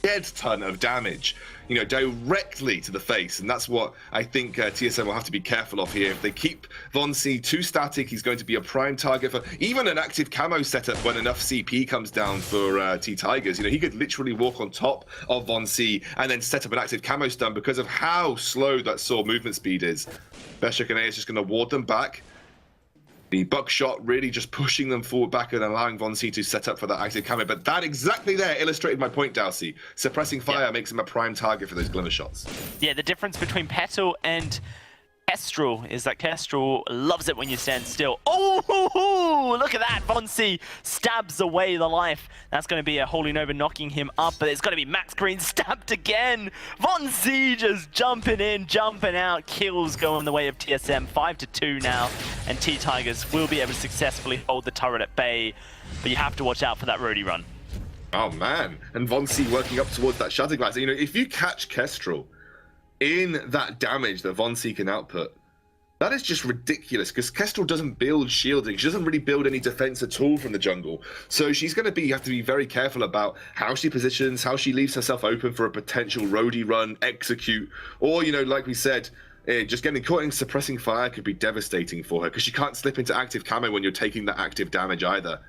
dead ton of damage, you know, directly to the face, and that's what I think TSM will have to be careful of here. If they keep Von C too static, he's going to be a prime target for even an active camo setup when enough CP comes down for T-Tigers. You know, he could literally walk on top of Von C and then set up an active camo stun because of how slow that Saw movement speed is. Beshik and A is just going to ward them back. The buckshot really just pushing them forward back and allowing Von C to set up for that active camo. But that exactly there illustrated my point, Dowsey. Suppressing fire makes him a prime target for those glimmer shots. Yeah, the difference between Petal and Kestrel is that Kestrel loves it when you stand still. Oh, look at that. Von C stabs away the life. That's going to be a Holy Nova knocking him up, but it's going to be Max Green stabbed again. Von C just jumping in, jumping out. Kills going the way of TSM. 5-2 now, and T-Tigers will be able to successfully hold the turret at bay, but you have to watch out for that roadie run. Oh, man. And Von C working up towards that Shatterglass. You know, if you catch Kestrel in that damage that Von C can output, that is just ridiculous because Kestrel doesn't build shielding. She doesn't really build any defense at all from the jungle. So she's going to have to be very careful about how she positions, how she leaves herself open for a potential roadie run, execute, or, you know, like we said, just getting caught in suppressing fire could be devastating for her because she can't slip into active camo when you're taking that active damage either.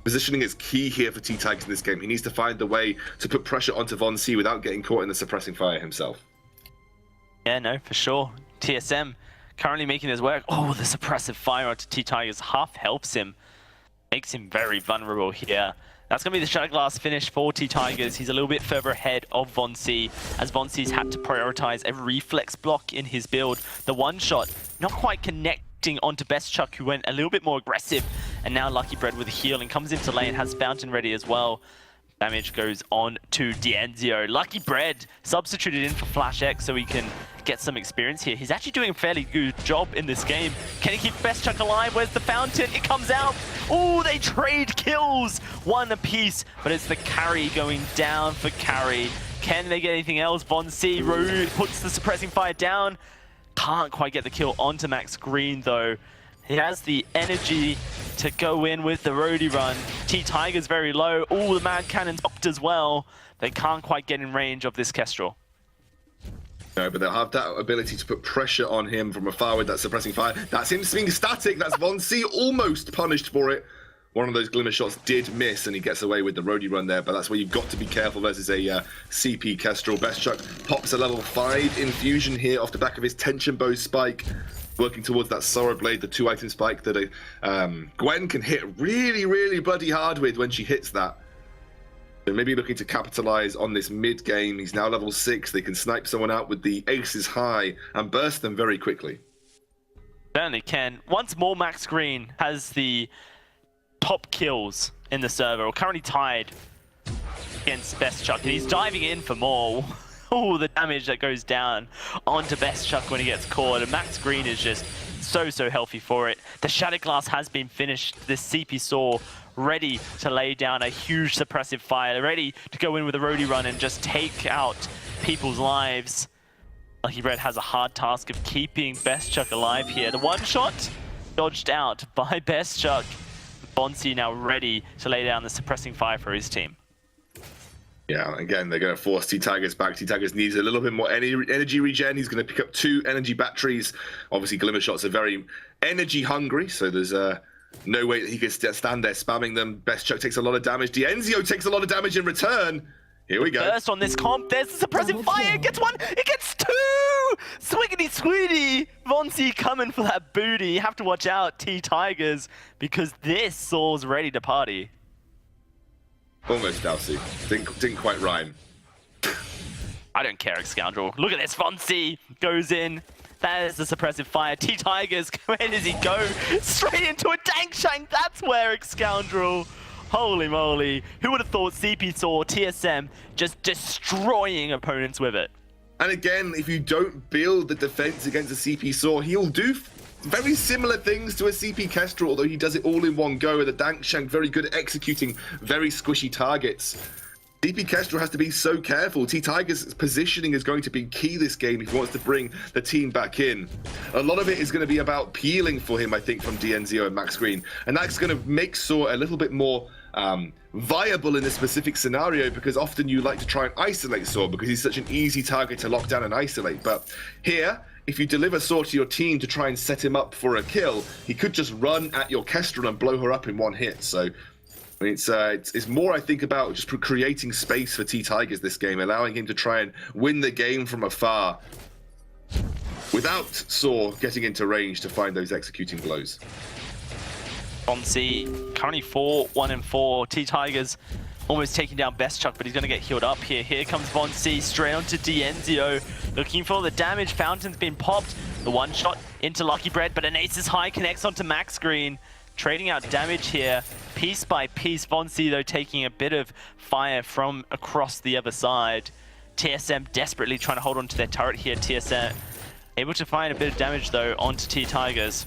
Positioning is key here for T-Tigers in this game. He needs to find the way to put pressure onto Von C without getting caught in the suppressing fire himself. Yeah, no, for sure. TSM currently making his work. Oh, the suppressive fire onto T-Tigers half helps him. Makes him very vulnerable here. That's going to be the Shatterglass finish for T-Tigers. He's a little bit further ahead of Von C, as Von C's had to prioritize a reflex block in his build. The one-shot not quite connecting onto Best Chuck, who went a little bit more aggressive. And now Lucky Bread with a heal and comes into lane, has Fountain ready as well. Damage goes on to Dienzio. Lucky Bread substituted in for Flash X so he can get some experience here. He's actually doing a fairly good job in this game. Can he keep Best Chuck alive? Where's the Fountain? It comes out. Oh, they trade kills. One apiece, but it's the carry going down for carry. Can they get anything else? Von C puts the suppressing fire down. Can't quite get the kill onto Max Green though. He has the energy to go in with the roadie run. T-Tiger's very low. All the Mad Cannon's popped as well. They can't quite get in range of this Kestrel. No, but they'll have that ability to put pressure on him from afar with that suppressing fire. That's him being static. That's Von C almost punished for it. One of those glimmer shots did miss, and he gets away with the roadie run there, but that's where you've got to be careful versus a CP Kestrel. Best Chuck pops a level 5 infusion here off the back of his tension bow spike, working towards that Sorrow Blade, the 2-item spike that Gwen can hit really, really bloody hard with when she hits that. So maybe looking to capitalize on this mid game. He's now level 6. They can snipe someone out with the aces high and burst them very quickly. Certainly can. Once more, Max Green has the top kills in the server, or currently tied against Best Chuck, and he's diving in for more. Oh, the damage that goes down onto Best Chuck when he gets caught, and Max Green is just so healthy for it. The Shatterglass has been finished. This CP Saw ready to lay down a huge suppressive fire, ready to go in with a roadie run and just take out people's lives. Lucky Bread has a hard task of keeping Best Chuck alive here. The one shot dodged out by Best Chuck. Bonsi now ready to lay down the suppressing fire for his team. Yeah, again, they're going to force T-Tigers back. T-Tigers needs a little bit more energy regen. He's going to pick up 2 energy batteries. Obviously, Glimmer Shots are very energy hungry, so there's no way that he can stand there spamming them. Best Chuck takes a lot of damage. Dienzio takes a lot of damage in return. Here we go. First on this comp, there's the suppressive fire. It gets 1, it gets 2! Swiggity sweetie! Vonsi coming for that booty. You have to watch out, T-Tigers, because this Saul's ready to party. Almost, Dalsy. Didn't quite rhyme. I don't care, Scoundrel. Look at this, Vonsi goes in. That is the suppressive fire. T-Tigers, where does he go? Straight into a Dank Shank. That's where, Scoundrel. Holy moly. Who would have thought CP saw TSM just destroying opponents with it? And again, if you don't build the defense against a CP Saw, he'll do very similar things to a CP Kestrel, although he does it all in one go. The Dank Shank, very good at executing very squishy targets. CP Kestrel has to be so careful. T-Tiger's positioning is going to be key this game if he wants to bring the team back in. A lot of it is going to be about peeling for him, I think, from Dienzio and Max Green. And that's going to make Saw a little bit more viable in this specific scenario, because often you like to try and isolate Saw because he's such an easy target to lock down and isolate. But here, if you deliver Saw to your team to try and set him up for a kill, he could just run at your Kestrel and blow her up in one hit. So I mean, it's more, I think, about just creating space for T-Tigers this game, allowing him to try and win the game from afar without Saw getting into range to find those executing blows. Bonsi currently 4-1-4. T-Tigers almost taking down Best Chuck, but he's going to get healed up here. Here comes Bonsi straight onto Dienzio, looking for the damage. Fountain's been popped. The one shot into Lucky Bread, but an Aces High connects onto Max Green. Trading out damage here, piece by piece. Bonsi, though, taking a bit of fire from across the other side. TSM desperately trying to hold on to their turret here. TSM able to find a bit of damage, though, onto T-Tigers.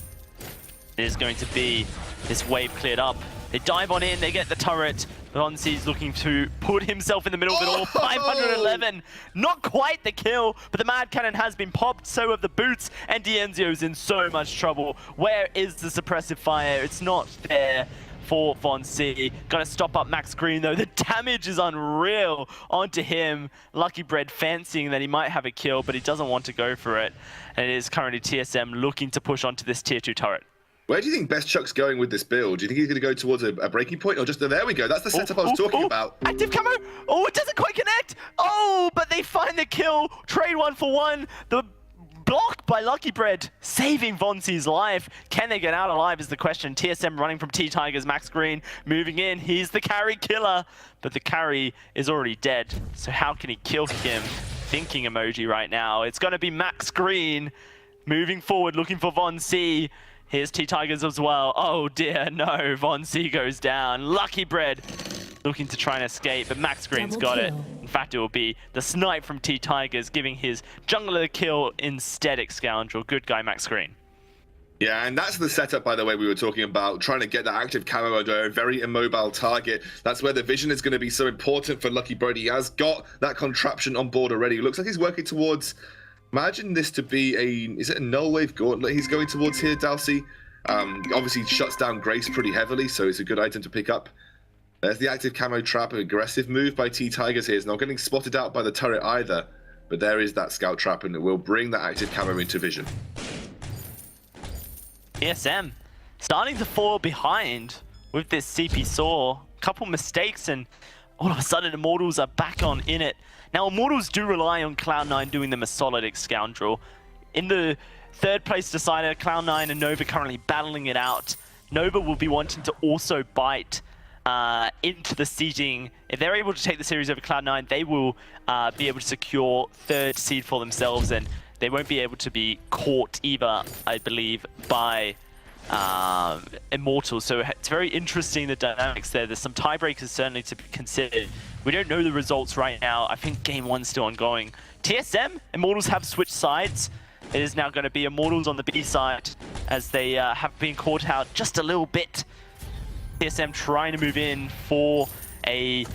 There's going to be this wave cleared up. They dive on in, they get the turret. Bonsi's looking to put himself in the middle of it all. 511, not quite the kill, but the Mad Cannon has been popped, so have the boots, and Dienzio's in so much trouble. Where is the suppressive fire? It's not there for Bonsi. Gonna stop up Max Green, though. The damage is unreal onto him. Lucky Bread fancying that he might have a kill, but he doesn't want to go for it. And it is currently TSM looking to push onto this tier 2 turret. Where do you think Best Chuck's going with this build? Do you think he's going to go towards a breaking point, or just there we go? That's the setup I was talking about. Active camo. Oh, it doesn't quite connect. Oh, but they find the kill. Trade 1-for-1. The block by Lucky Bread saving Vonsi's life. Can they get out alive is the question. TSM running from T-Tigers. Max Green moving in. He's the carry killer, but the carry is already dead. So how can he kill him? Thinking emoji right now. It's going to be Max Green moving forward, looking for Vonsi. Here's T-Tigers as well. Oh dear, no. Vonsi goes down. Lucky Bread looking to try and escape, but Max Green's got it. In fact, it will be the snipe from T-Tigers giving his jungler the kill instead. Scoundrel. Good guy, Max Green. Yeah, and that's the setup, by the way, we were talking about, trying to get that active camo under a very immobile target. That's where the vision is going to be so important for Lucky Bread. He has got that contraption on board already. It looks like he's working towards... Imagine this to be is it a null wave gauntlet he's going towards here, Dalsy? Obviously shuts down Grace pretty heavily, so it's a good item to pick up. There's the active camo trap, an aggressive move by T-Tigers here. It's not getting spotted out by the turret either, but there is that scout trap, and it will bring that active camo into vision. TSM starting to fall behind with this CP Saw. Couple mistakes, and all of a sudden Immortals are back on in it. Now, Immortals do rely on Cloud9 doing them a solid, Scoundrel. In the third place decider, Cloud9 and Nova currently battling it out. Nova will be wanting to also bite into the seeding. If they're able to take the series over Cloud9, they will be able to secure third seed for themselves, and they won't be able to be caught either, I believe, by Immortals. So it's very interesting, the dynamics there. There's some tiebreakers certainly to be considered. We don't know the results right now. I think game one's still ongoing. TSM, Immortals have switched sides. It is now going to be Immortals on the B side, as they have been caught out just a little bit TSM trying to move in for a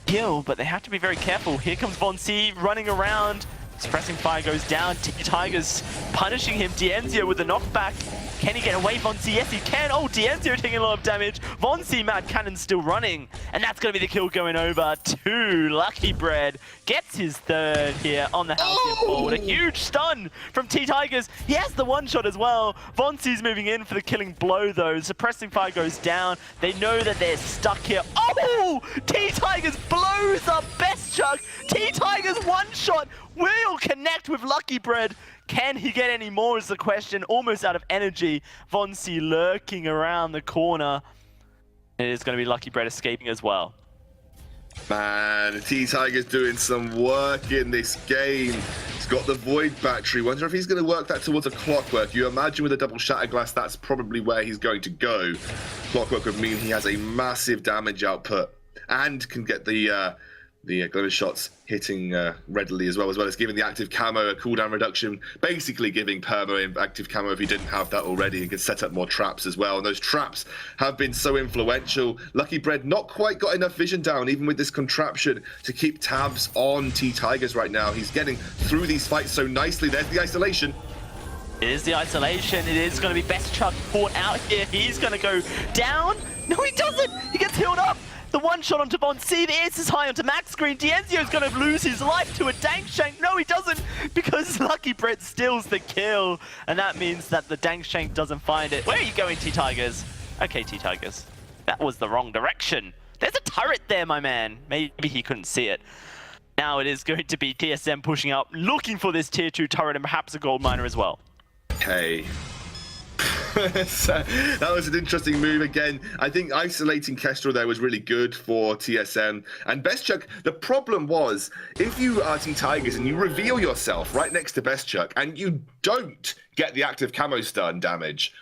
kill, but they have to be very careful. Here comes Von C running around. Suppressing fire goes down. Tiger's punishing him. Dienzio with the knockback. Can he get away, Von C? Yes, he can. Oh, Dienzio taking a lot of damage. Von C, Mad Cannon still running. And that's going to be the kill going over to Lucky Bread. Gets his third here on the Halcyon forward. A huge stun from T-Tigers. He has the one-shot as well. Von C's moving in for the killing blow, though. Suppressing fire goes down. They know that they're stuck here. Oh! T-Tigers blows up Best Chuck. T-Tigers one-shot will connect with Lucky Bread. Can he get any more is the question. Almost out of energy. Von C lurking around the corner. It is going to be Lucky Bread escaping as well. Man, T-Tiger's doing some work in this game. He's got the Void Battery. Wonder if he's going to work that towards a Clockwork. You imagine with a double Shatter Glass, that's probably where he's going to go. Clockwork would mean he has a massive damage output and can get the Glimmer shots hitting readily as well as giving the active camo a cooldown reduction, basically giving perma in active camo if he didn't have that already, and can set up more traps as well. And those traps have been so influential. Lucky Bread not quite got enough vision down, even with this contraption, to keep tabs on T-Tigers right now. He's getting through these fights so nicely. There's the isolation. It is the isolation. It is going to be Best Chuck caught out here. He's going to go down. No, he doesn't. He gets healed up. The one shot onto Von C, the ace is high onto Max Screen. Dienzio's going to lose his life to a Dank Shank. No, he doesn't, because Lucky Bread steals the kill. And that means that the Dank Shank doesn't find it. Where are you going, T-Tigers? Okay, T-Tigers. That was the wrong direction. There's a turret there, my man. Maybe he couldn't see it. Now it is going to be TSM pushing up, looking for this tier 2 turret and perhaps a gold miner as well. Okay. So that was an interesting move again. I think isolating Kestrel there was really good for TSM. And Best Chuck, the problem was, if you are T-Tigers and you reveal yourself right next to Best Chuck and you don't get the active camo stun damage,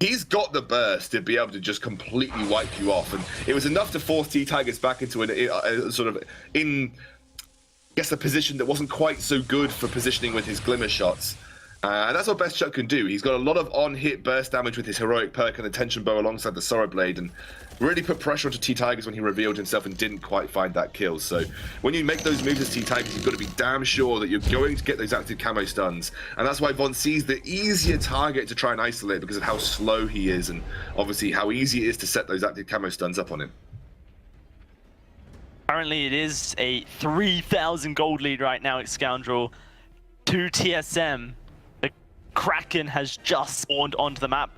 he's got the burst to be able to just completely wipe you off. And it was enough to force T-Tigers back into a sort of a position that wasn't quite so good for positioning with his Glimmer shots. And that's what Best Chuck can do. He's got a lot of on-hit burst damage with his heroic perk and the tension bow alongside the Sorrow Blade, and really put pressure onto T-Tigers when he revealed himself and didn't quite find that kill. So when you make those moves as T-Tigers, you've got to be damn sure that you're going to get those active camo stuns. And that's why Von C's the easier target to try and isolate, because of how slow he is and obviously how easy it is to set those active camo stuns up on him. Currently it is a 3,000 gold lead right now at Scoundrel to TSM. Kraken has just spawned onto the map.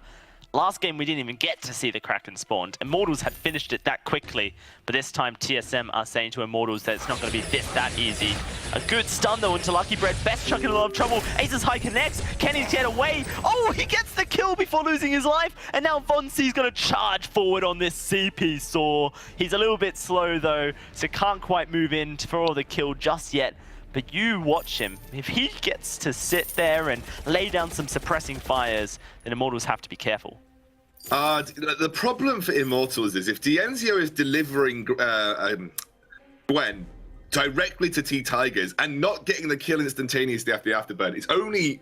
Last game we didn't even get to see the Kraken spawned. Immortals had finished it that quickly, but this time TSM are saying to Immortals that it's not going to be that easy. A good stun though into Lucky Bread. Best Chuck in a lot of trouble. Aces High connects. Can he get away? Oh, he gets the kill before losing his life. And now Von C's going to charge forward on this CP Saw. He's a little bit slow though, so can't quite move in for the kill just yet. But you watch him. If he gets to sit there and lay down some suppressing fires, then Immortals have to be careful. The problem for Immortals is if Dienzio is delivering Gwen directly to T-Tigers and not getting the kill instantaneously after the afterburn, it's only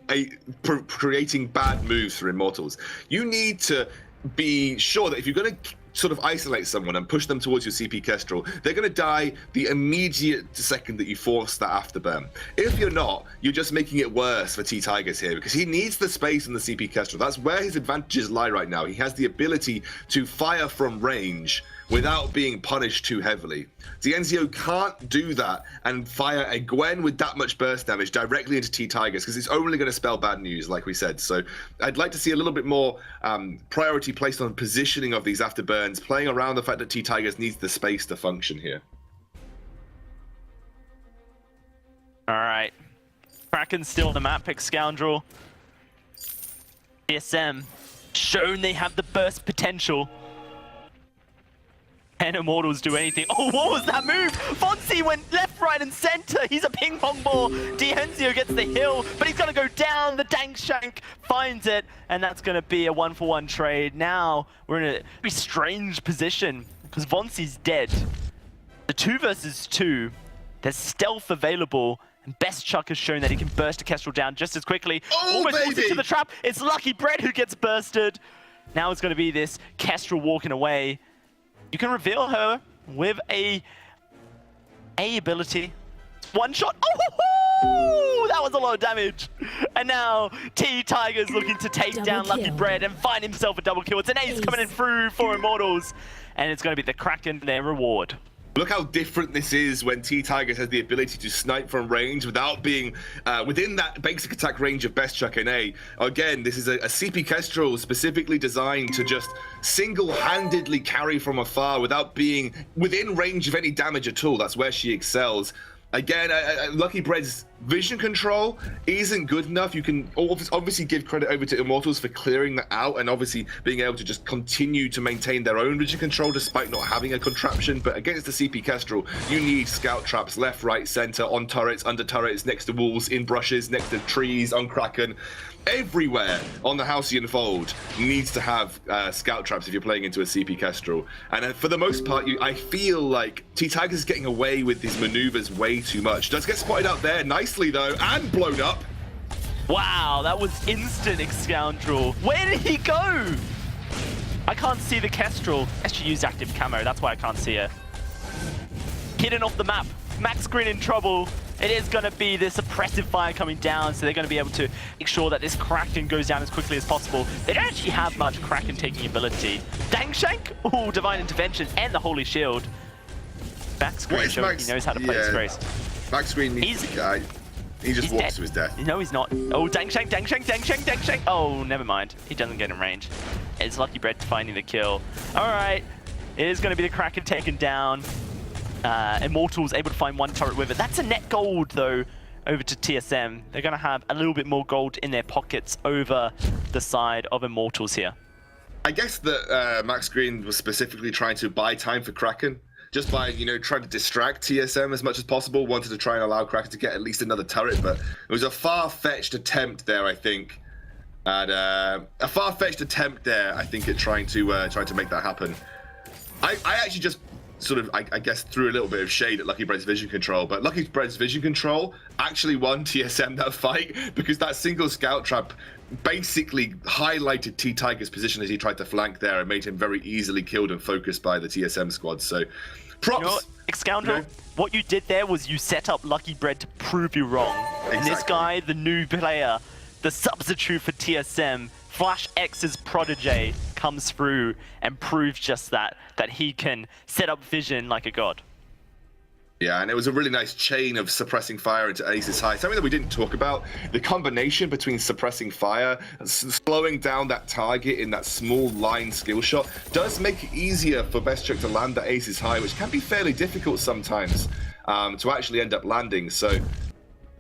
creating bad moves for Immortals. You need to be sure that if you're going to sort of isolate someone and push them towards your CP Kestrel, they're going to die the immediate second that you force that afterburn. If you're not, you're just making it worse for T-Tigers here, because he needs the space in the CP Kestrel. That's where his advantages lie right now. He has the ability to fire from range without being punished too heavily. Dienzio can't do that and fire a Gwen with that much burst damage directly into T-Tigers, because it's only going to spell bad news, like we said. So I'd like to see a little bit more priority placed on positioning of these afterburns, playing around the fact that T-Tigers needs the space to function here. All right. Kraken's still on the map pick, Scoundrel. TSM shown they have the burst potential. Can Immortals do anything? Oh, what was that move? Von C went left, right, and center. He's a ping pong ball. Dienzio gets the hill, but he's going to go down. The Dank Shank finds it, and that's going to be a 1-for-1 trade. Now we're in a very strange position because Von C's dead. The 2 versus 2, there's stealth available, and Best Chuck has shown that he can burst a Kestrel down just as quickly. Oh, almost baby! Falls into the trap. It's Lucky Bread who gets bursted. Now it's going to be this Kestrel walking away. You can reveal her with a ability. One shot. Oh, that was a lot of damage. And now T-Tiger's looking to take down Lucky Bread and find himself a double kill. It's an ace coming in through for Immortals. And it's going to be the Kraken, their reward. Look how different this is when T-Tigers has the ability to snipe from range without being within that basic attack range of Best Chuck and A. Again, this is a CP Kestrel specifically designed to just single-handedly carry from afar without being within range of any damage at all. That's where she excels. Again, Lucky Bread's vision control isn't good enough. You can obviously give credit over to Immortals for clearing that out and obviously being able to just continue to maintain their own vision control despite not having a contraption. But against the CP Kestrel, you need scout traps left, right, center, on turrets, under turrets, next to walls, in brushes, next to trees, on Kraken. Everywhere on the Halcyon Fold needs to have scout traps if you're playing into a CP Kestrel. And for the most part, I feel like T-Tigers is getting away with these maneuvers way too much. Does get spotted out there nicely though, and blown up. Wow, that was instant, Scoundrel. Where did he go? I can't see the Kestrel. She used active camo, that's why I can't see her. Hidden off the map. Max Green in trouble. It is going to be this suppressive fire coming down, so they're going to be able to make sure that this Kraken goes down as quickly as possible. They don't actually have much Kraken taking ability. Dangshank? Ooh, Divine Intervention and the Holy Shield. Max Green showing he knows how to play his Grace. Max Green needs to die. He just walks to his death. No, he's not. Oh, Dangshank, Dangshank, Dangshank, Dangshank. Oh, never mind. He doesn't get in range. It's Lucky Bread finding the kill. All right. It is going to be the Kraken taken down. Immortals able to find one turret with it. That's a net gold, though, over to TSM. They're going to have a little bit more gold in their pockets over the side of Immortals here. I guess that Max Green was specifically trying to buy time for Kraken. Just by, trying to distract TSM as much as possible. Wanted to try and allow Kraken to get at least another turret, but it was a far-fetched attempt there, I think. And a far-fetched attempt there, I think, at trying to make that happen. I actually just sort of, I guess, threw a little bit of shade at Lucky Bread's vision control, but Lucky Bread's vision control actually won TSM that fight because that single scout trap basically highlighted T-Tiger's position as he tried to flank there and made him very easily killed and focused by the TSM squad. So, props. You know what, Scoundrel, what you did there was you set up Lucky Bread to prove you wrong. Exactly. And this guy, the new player, the substitute for TSM, Flash X's protege, comes through and proves just that he can set up vision like a god. Yeah, and it was a really nice chain of suppressing fire into Ace's High. Something that we didn't talk about, the combination between suppressing fire and slowing down that target in that small line skill shot does make it easier for Best Chuck to land that Ace's High, which can be fairly difficult sometimes to actually end up landing. So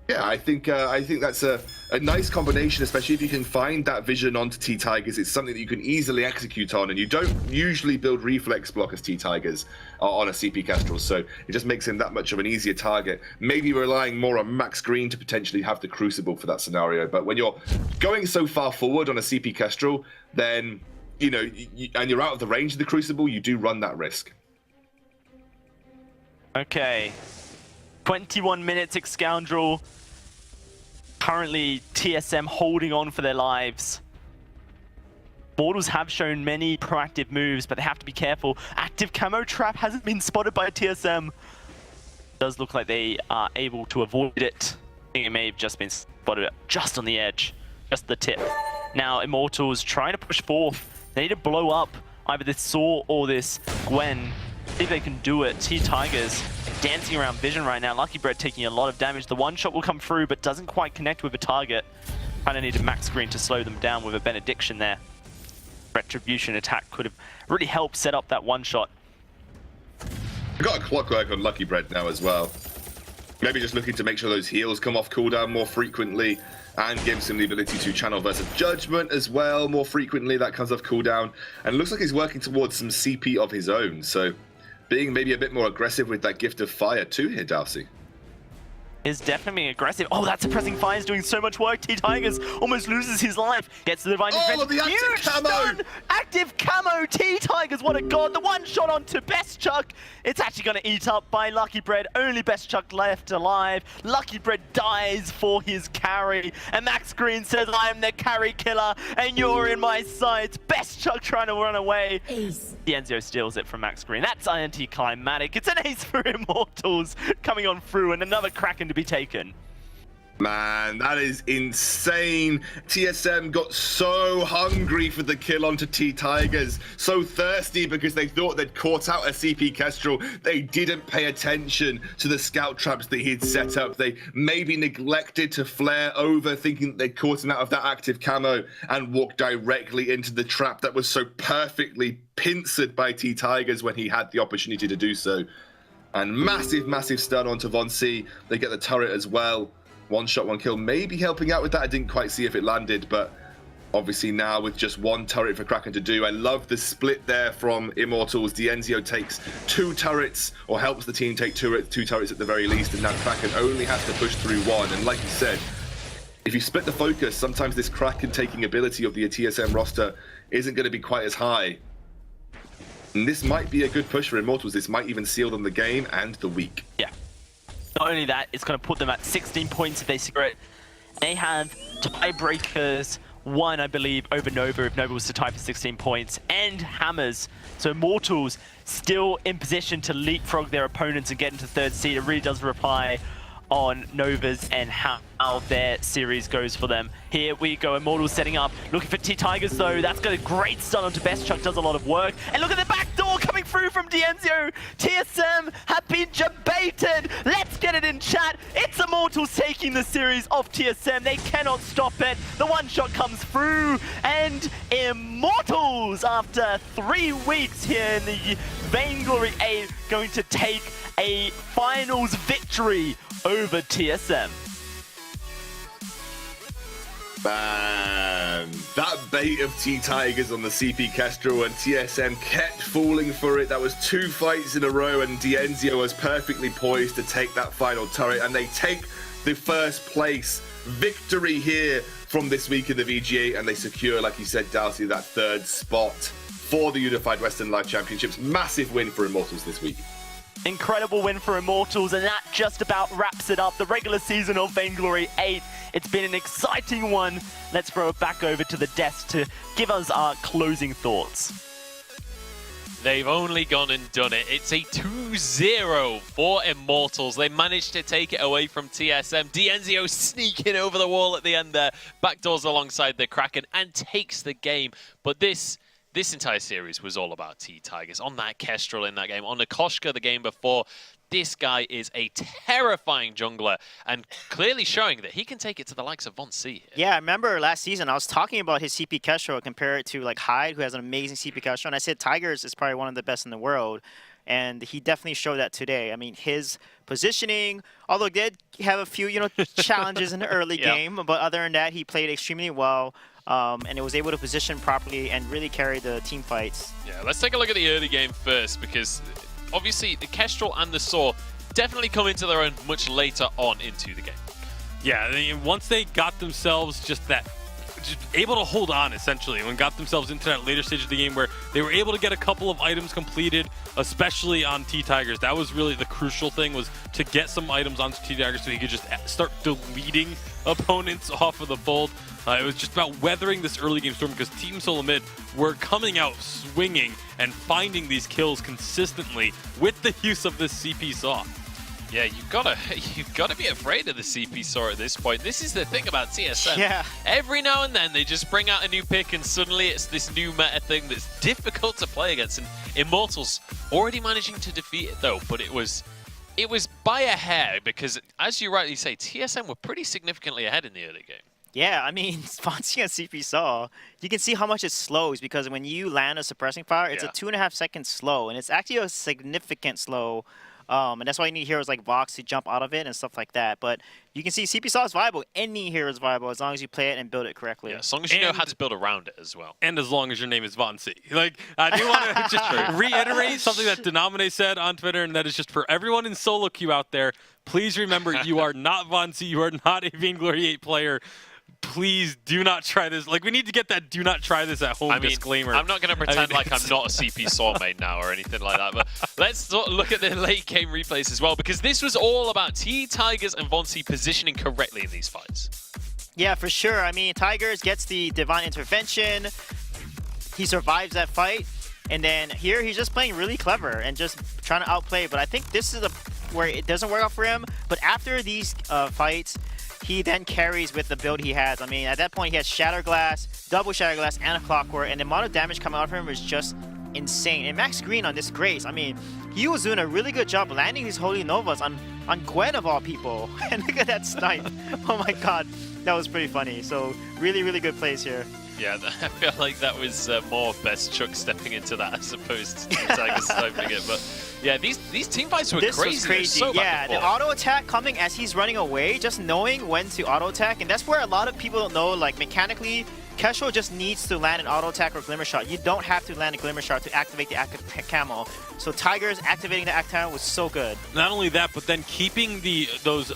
yeah, I think that's a nice combination, especially if you can find that vision onto T-Tigers. It's something that you can easily execute on, and you don't usually build reflex block as T-Tigers on a CP Kestrel, so it just makes him that much of an easier target. Maybe relying more on Max Green to potentially have the Crucible for that scenario, but when you're going so far forward on a CP Kestrel, then, and you're out of the range of the Crucible, you do run that risk. Okay. 21 minutes, Scoundrel. Currently, TSM holding on for their lives. Mortals have shown many proactive moves, but they have to be careful. Active camo trap hasn't been spotted by TSM. Does look like they are able to avoid it. I think it may have just been spotted just on the edge, just the tip. Now, Immortals trying to push forth. They need to blow up either this Saw or this Gwen. See if they can do it. T-Tigers dancing around vision right now. Lucky Bread taking a lot of damage. The one shot will come through, but doesn't quite connect with a target. Kind of needed Max Green to slow them down with a benediction there. Retribution attack could have really helped set up that one shot. We've got a clockwork on Lucky Bread now as well. Maybe just looking to make sure those heals come off cooldown more frequently and gives him the ability to channel Versa Judgment as well more frequently. That comes off cooldown. And it looks like he's working towards some CP of his own. So being maybe a bit more aggressive with that Gift of Fire too here, Darcy. is definitely aggressive. Oh, that suppressing fire is doing so much work. T-Tigers almost loses his life. Gets to the divine defense. Oh, the active Huge camo! stun! Active camo. T-Tigers, what a god. The one shot onto Best Chuck. It's actually going to eat up by Lucky Bread. Only Best Chuck left alive. Lucky Bread dies for his carry. And Max Green says, I'm the carry killer and you're in my sights. Best Chuck trying to run away. Ace. Dienzio steals it from Max Green. That's anticlimactic. It's an ace for Immortals coming on through and another Kraken to be taken. Man, that is insane. TSM got so hungry for the kill onto T-Tigers, so thirsty because they thought they'd caught out a CP Kestrel. They didn't pay attention to the scout traps that he'd set up. They maybe neglected to flare over, thinking that they'd caught him out of that active camo, and walked directly into the trap that was so perfectly pincered by T-Tigers when he had the opportunity to do so. And massive stun onto Von C. They get the turret as well. One shot, one kill, maybe helping out with that. I didn't quite see if it landed, but obviously now with just one turret for Kraken to do. I love the split there from Immortals. Dienzio takes 2 turrets, or helps the team take 2 turrets at the very least, and now Kraken only has to push through 1. And like you said, if you split the focus, sometimes this Kraken taking ability of the TSM roster isn't going to be quite as high. And this might be a good push for Immortals. This might even seal them the game and the week. Yeah. Not only that, it's going to put them at 16 points if they secure it. They have tiebreakers, 1, I believe, over Nova if Nova was to tie for 16 points, and hammers. So Immortals still in position to leapfrog their opponents and get into 3rd seed. It really does rely on Nova's and how their series goes for them. Here we go, Immortals setting up, looking for T-Tigers though. That's got a great stun onto Best Chuck, does a lot of work. And look at the back door coming through from Dienzio. TSM have been debated. Let's get it in chat. It's Immortals taking the series off TSM. They cannot stop it. The one shot comes through, and Immortals, after 3 weeks here in the Vainglory8, going to take a finals victory over TSM. Man, that bait of T-Tigers on the CP Kestrel, and TSM kept falling for it. That was 2 fights in a row, and Dienzio was perfectly poised to take that final turret, and they take the 1st place victory here from this week in the VG8, and they secure, like you said, Dalsy, that 3rd spot for the Unified Western Live Championships. Massive win for Immortals this week. Incredible win for Immortals, and that just about wraps it up. The regular season of Vainglory8. It's been an exciting one. Let's throw it back over to the desk to give us our closing thoughts. They've only gone and done it. It's a 2-0 for Immortals. They managed to take it away from TSM. Dienzio sneaking over the wall at the end there, backdoors alongside the Kraken, and takes the game. But this entire series was all about T-Tigers. On that Kestrel in that game, on the Koshka the game before, this guy is a terrifying jungler and clearly showing that he can take it to the likes of Von C here. Yeah, I remember last season I was talking about his CP Kestrel compared to like Hyde, who has an amazing CP Kestrel, and I said Tigers is probably one of the best in the world. And he definitely showed that today. I mean, his positioning, although he did have a few, challenges in the early game, but other than that, he played extremely well. And it was able to position properly and really carry the team fights. Yeah, let's take a look at the early game first, because obviously the Kestrel and the Saw definitely come into their own much later on into the game. Yeah, once they got themselves just able to hold on, essentially, when got themselves into that later stage of the game where they were able to get a couple of items completed, especially on T-Tigers. That was really the crucial thing, was to get some items onto T-Tigers so he could just start deleting opponents off of the fold. It was just about weathering this early game storm, because Team Solomid were coming out swinging and finding these kills consistently with the use of this CP Saw. Yeah, you've gotta be afraid of the CP Saw at this point. This is the thing about TSM. Yeah. Every now and then they just bring out a new pick, and suddenly it's this new meta thing that's difficult to play against. And Immortals already managing to defeat it though, but it was by a hair, because as you rightly say, TSM were pretty significantly ahead in the early game. Yeah, I mean, sponsing a CP Saw, you can see how much it slows, because when you land a suppressing fire, it's a 2.5 second slow, and it's actually a significant slow And that's why you need heroes like Vox to jump out of it and stuff like that. But you can see CP Saw is viable. Any hero is viable as long as you play it and build it correctly. Yeah, as long as you know how to build around it as well. And as long as your name is Von C. Like, I do want to just reiterate something that Denamine said on Twitter, and that is just for everyone in solo queue out there, please remember you are not Von C. You are not a Vainglory8 player. Please do not try this. Like, we need to get that do not try this at home disclaimer. I'm not going to pretend like I'm not a CP Soulmate now or anything like that, but let's look at the late game replays as well, because this was all about Tigers and Von C positioning correctly in these fights. Yeah, for sure. I mean, Tigers gets the Divine Intervention. He survives that fight. And then here, he's just playing really clever and just trying to outplay. But I think this is where it doesn't work out for him. But after these fights, he then carries with the build he has. I mean, at that point, he had Shatter Glass, double Shatter Glass, and a Clockwork, and the amount of damage coming out of him was just insane. And Max Green on this Grace, I mean, he was doing a really good job landing these Holy Novas on Gwen of all people. And look at that snipe. Oh my god, that was pretty funny. So really, really good plays here. Yeah, I feel like that was more Best Chuck stepping into that as opposed to Tigers sniping it. But yeah, these team fights were this crazy. Was crazy. So yeah, the auto attack coming as he's running away, just knowing when to auto attack, and that's where a lot of people don't know. Like mechanically, Kestrel just needs to land an auto attack or Glimmer Shot. You don't have to land a Glimmer Shot to activate the active camo. So Tigers activating the active camo was so good. Not only that, but then keeping those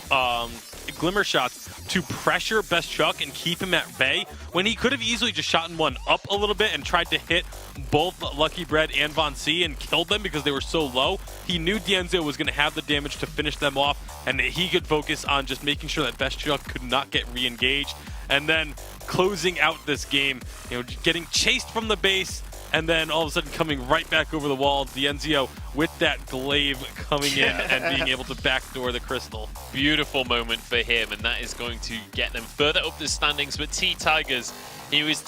Glimmer Shots to pressure Best Chuck and keep him at bay when he could have easily just shot one up a little bit and tried to hit both Lucky Bread and Von C and killed them because they were so low. He knew D'Enzio was going to have the damage to finish them off, and that he could focus on just making sure that Best Chuck could not get re-engaged. And then closing out this game, you know, getting chased from the base, and then all of a sudden coming right back over the wall, D'Enzio with that glaive coming in and being able to backdoor the crystal. Beautiful moment for him, and that is going to get them further up the standings. But Tigers, he was